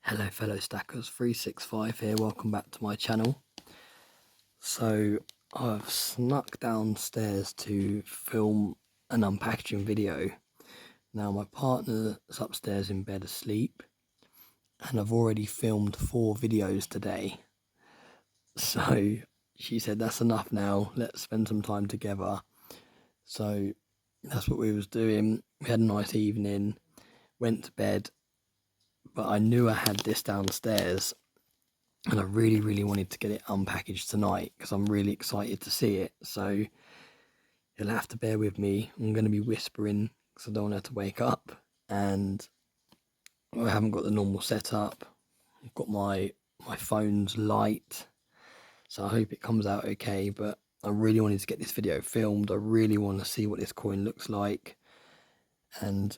Hello fellow stackers, 365 here, welcome back to my channel. So I've snuck downstairs to film an unpackaging video. Now my partner's upstairs in bed asleep and I've already filmed 4 videos today. So she said that's enough now, let's spend some time together. So that's what we was doing. We had a nice evening, went to bed, but I knew I had this downstairs and I really wanted to get it unpackaged tonight because I'm really excited to see it. So you'll have to bear with me. I'm going to be whispering because I don't want her to wake up, and I haven't got the normal setup. I've got my phone's light, so I hope it comes out okay. But I really wanted to get this video filmed. I really want to see what this coin looks like, and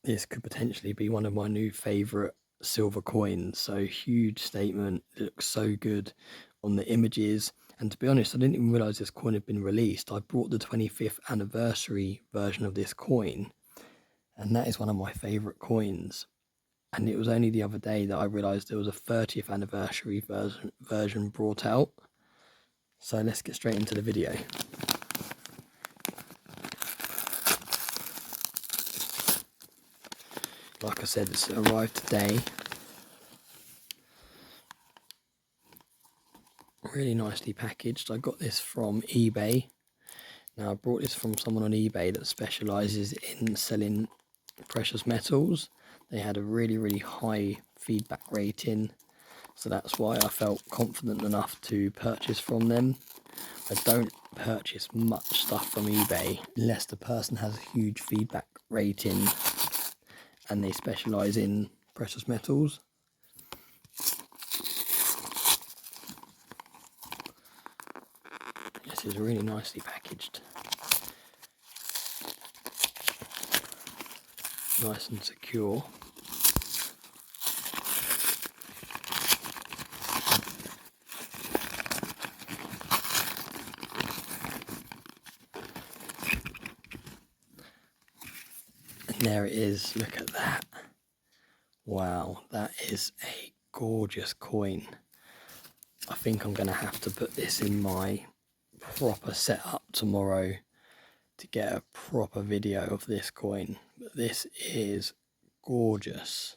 this could potentially be one of my new favourite silver coins. So huge statement. It looks so good on the images, and to be honest, I didn't even realize this coin had been released. I brought the 25th anniversary version of this coin, and that is one of my favorite coins, and it was only the other day that I realized there was a 30th anniversary version brought out. So let's get straight into the video. Like I said, it's arrived today. Really nicely packaged. I got this from eBay. Now I brought this from someone on eBay that specializes in selling precious metals. They had a really high feedback rating, so that's why I felt confident enough to purchase from them. I don't purchase much stuff from eBay unless the person has a huge feedback rating and they specialize in precious metals. This is really nicely packaged. Nice and secure. And there it is, look at that. Wow, that is a gorgeous coin. I think I'm going to have to put this in my proper setup tomorrow to get a proper video of this coin. But this is gorgeous.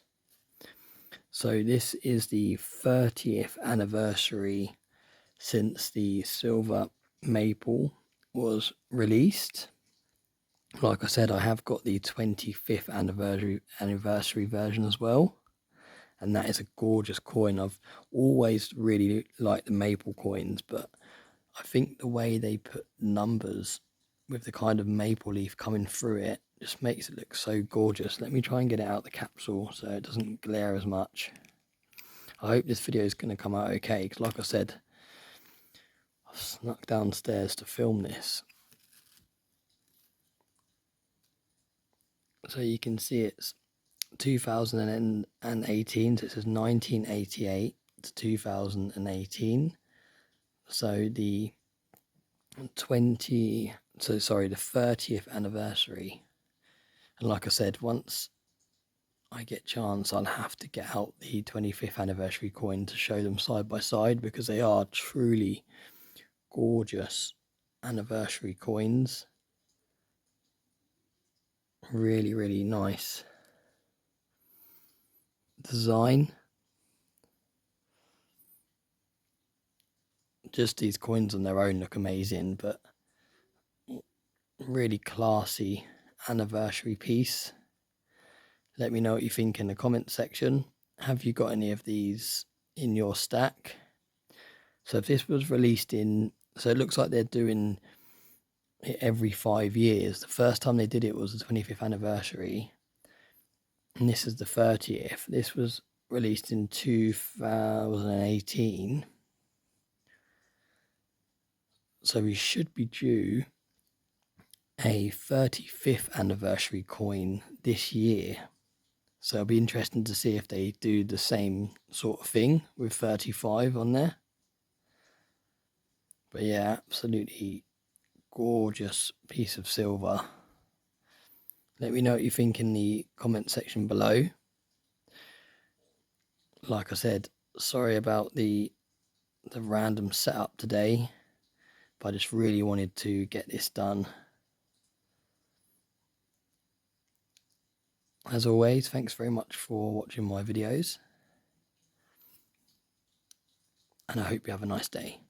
So this is the 30th anniversary since the silver maple was released. Like I said, I have got the 25th anniversary version as well, and that is a gorgeous coin. I've always really liked the maple coins, but I think the way they put numbers with the kind of maple leaf coming through it just makes it look so gorgeous. Let me try and get it out of the capsule so it doesn't glare as much. I hope this video is going to come out okay, because like I said, I've snuck downstairs to film this. So you can see it's 2018, so it says 1988 to 2018. So the 30th anniversary. And like I said, once I get chance, I'll have to get out the 25th anniversary coin to show them side by side, because they are truly gorgeous anniversary coins. Really nice design. Just these coins on their own look amazing, but really classy anniversary piece. Let me know what you think in the comment section. Have you got any of these in your stack? So if this was released in, so it looks like they're doing it every 5 years. The first time they did it was the 25th anniversary, and this is the 30th. This was released in 2018. So we should be due a 35th anniversary coin this year. So it'll be interesting to see if they do the same sort of thing with 35 on there. But yeah, absolutely gorgeous piece of silver. Let me know what you think in the comment section below. like I said, sorry about the random setup today, but I just really wanted to get this done. As always, thanks very much for watching my videos, and I hope you have a nice day.